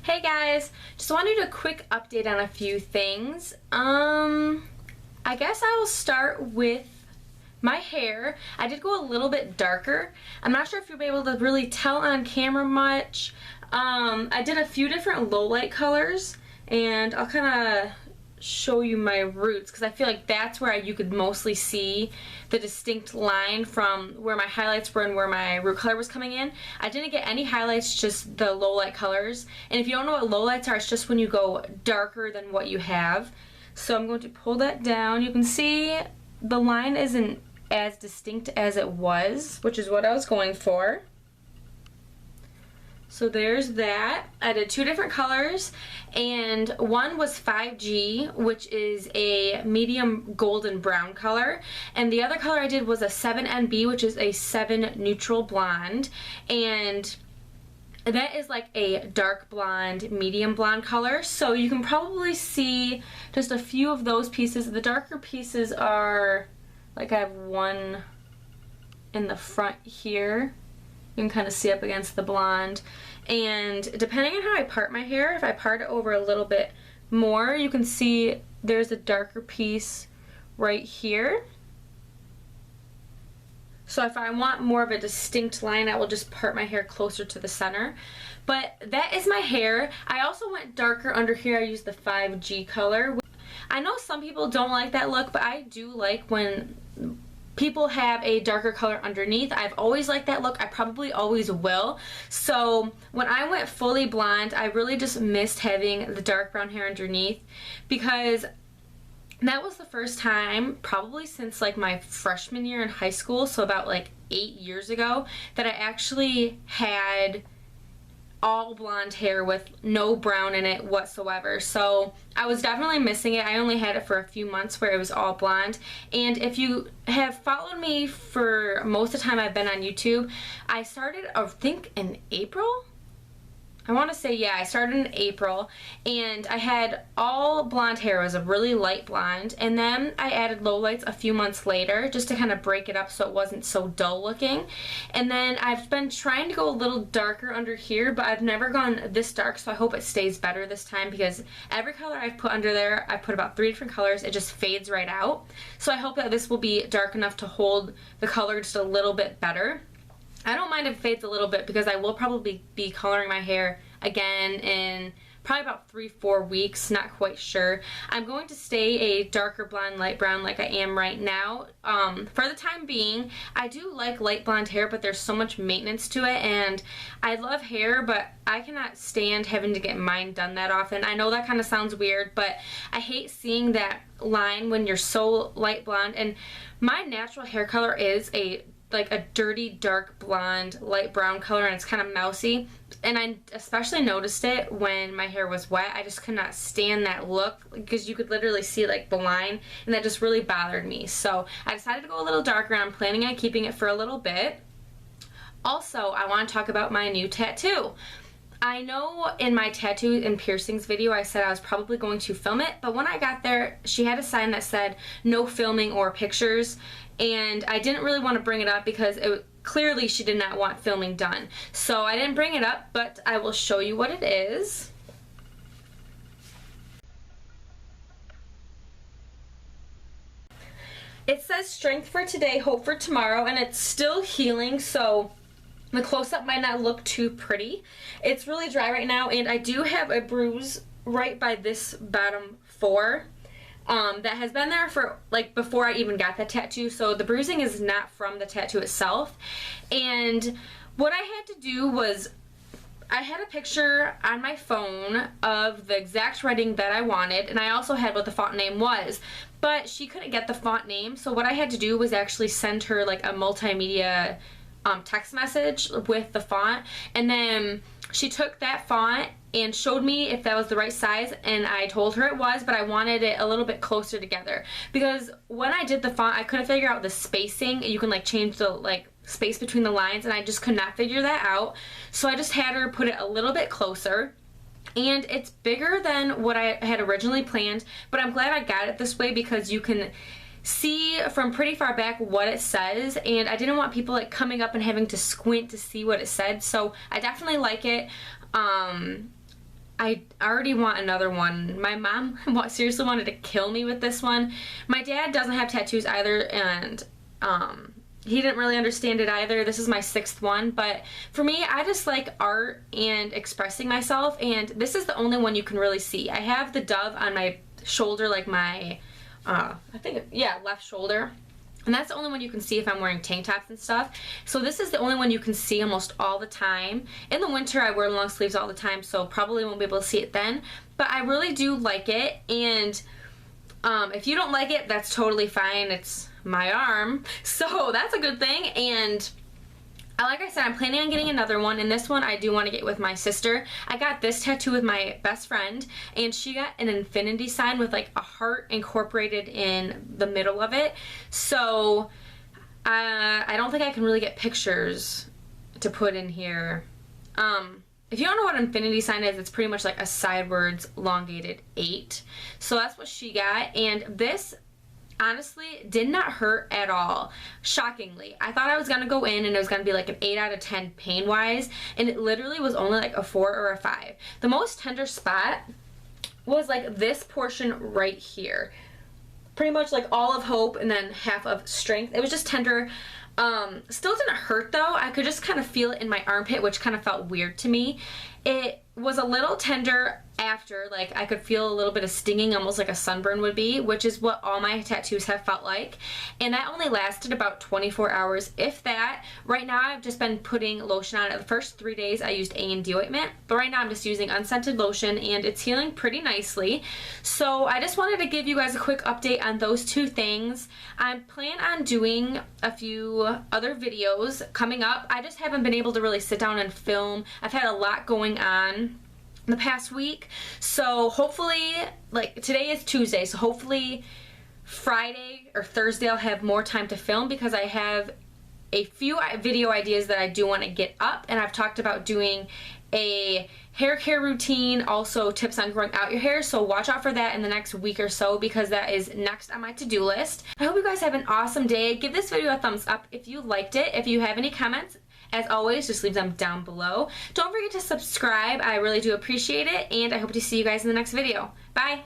Hey guys, just wanted a quick update on a few things. I guess I will start with my hair. I did go a little bit darker. I'm not sure if you'll be able to really tell on camera much. I did a few different low light colors, and I'll kind of show you my roots because I feel like that's where you could mostly see the distinct line from where my highlights were and where my root color was coming in. I didn't get any highlights, just the low light colors. And if you don't know what low lights are, it's just when you go darker than what you have. So I'm going to pull that down. You can see the line isn't as distinct as it was, which is what I was going for. So there's that. I did two different colors, and one was 5G, which is a medium golden brown color, and the other color I did was a 7NB, which is a 7 neutral blonde, and that is like a dark blonde, medium blonde color. So you can probably see just a few of those pieces. The darker pieces are, like I have one in the front here. You can kind of see up against the blonde, and depending on how I part my hair, if I part it over a little bit more, you can see there's a darker piece right here. So if I want more of a distinct line, I will just part my hair closer to the center. But that is my hair. I also went darker under here. I used the 5G color. I know some people don't like that look, but I do like when people have a darker color underneath. I've always liked that look. I probably always will. So when I went fully blonde, I really just missed having the dark brown hair underneath, because that was the first time, probably since like my freshman year in high school, so about like 8 years ago, that I actually had all blonde hair with no brown in it whatsoever. So I was definitely missing it. I only had it for a few months where it was all blonde. And if you have followed me for most of the time I've been on YouTube, I started, I think, in April? I want to say, yeah, I started in April, and I had all blonde hair. It was a really light blonde, and then I added lowlights a few months later just to kind of break it up so it wasn't so dull looking. And then I've been trying to go a little darker under here, but I've never gone this dark, so I hope it stays better this time, because every color I've put under there, I put about 3 different colors, it just fades right out. So I hope that this will be dark enough to hold the color just a little bit better. I don't mind if it fades a little bit, because I will probably be coloring my hair again in probably about 3-4 weeks, not quite sure. I'm going to stay a darker blonde, light brown like I am right now. For the time being, I do like light blonde hair, but there's so much maintenance to it, and I love hair, but I cannot stand having to get mine done that often. I know that kind of sounds weird, but I hate seeing that line when you're so light blonde, and my natural hair color is like a dirty dark blonde light brown color, and it's kind of mousy, and I especially noticed it when my hair was wet. I just could not stand that look, because you could literally see like the line, and that just really bothered me. So I decided to go a little darker, and I'm planning on keeping it for a little bit. Also, I want to talk about my new tattoo. I know in my tattoo and piercings video I said I was probably going to film it, but when I got there, she had a sign that said no filming or pictures, and I didn't really want to bring it up because clearly she did not want filming done. So I didn't bring it up, but I will show you what it is. It says strength for today, hope for tomorrow, and it's still healing, so the close-up might not look too pretty. It's really dry right now, and I do have a bruise right by this bottom 4 that has been there for like before I even got the tattoo, so the bruising is not from the tattoo itself. And what I had to do was, I had a picture on my phone of the exact writing that I wanted, and I also had what the font name was, but she couldn't get the font name, so what I had to do was actually send her like a multimedia text message with the font, and then she took that font and showed me if that was the right size, and I told her it was, but I wanted it a little bit closer together, because when I did the font I couldn't figure out the spacing. You can like change the like space between the lines, and I just could not figure that out, so I just had her put it a little bit closer. And it's bigger than what I had originally planned, but I'm glad I got it this way, because you can see from pretty far back what it says, and I didn't want people like coming up and having to squint to see what it said, so I definitely like it. I already want another one. My mom seriously wanted to kill me with this one. My dad doesn't have tattoos either, and he didn't really understand it either. This is my 6th one, but for me, I just like art and expressing myself, and this is the only one you can really see. I have the dove on my shoulder, like my, left shoulder. And that's the only one you can see if I'm wearing tank tops and stuff. So this is the only one you can see almost all the time. In the winter, I wear long sleeves all the time, so probably won't be able to see it then. But I really do like it, and if you don't like it, that's totally fine. It's my arm, so that's a good thing. And like I said, I'm planning on getting another one, and this one I do want to get with my sister. I got this tattoo with my best friend, and she got an infinity sign with like a heart incorporated in the middle of it. So I don't think I can really get pictures to put in here. If you don't know what an infinity sign is, it's pretty much like a sidewards elongated 8. So that's what she got, and this honestly did not hurt at all, shockingly. I thought I was gonna go in and it was gonna be like an 8 out of 10 pain wise, and it literally was only like a 4 or a 5. The most tender spot was like this portion right here, pretty much like all of hope and then half of strength. It was just tender. Still didn't hurt though. I could just kind of feel it in my armpit, which kind of felt weird to me. It was a little tender after, like I could feel a little bit of stinging, almost like a sunburn would be, which is what all my tattoos have felt like. And that only lasted about 24 hours, if that. Right now I've just been putting lotion on it. The first 3 days I used A&D ointment, but right now I'm just using unscented lotion, and it's healing pretty nicely. So I just wanted to give you guys a quick update on those 2 things. I plan on doing a few other videos coming up. I just haven't been able to really sit down and film. I've had a lot going on the past week, so hopefully, like today is Tuesday, so hopefully Friday or Thursday I'll have more time to film, because I have a few video ideas that I do want to get up, and I've talked about doing a hair care routine, also tips on growing out your hair, so watch out for that in the next week or so, because that is next on my to-do list. I hope you guys have an awesome day. Give this video a thumbs up if you liked it. If you have any comments, as always, just leave them down below. Don't forget to subscribe. I really do appreciate it, and I hope to see you guys in the next video. Bye!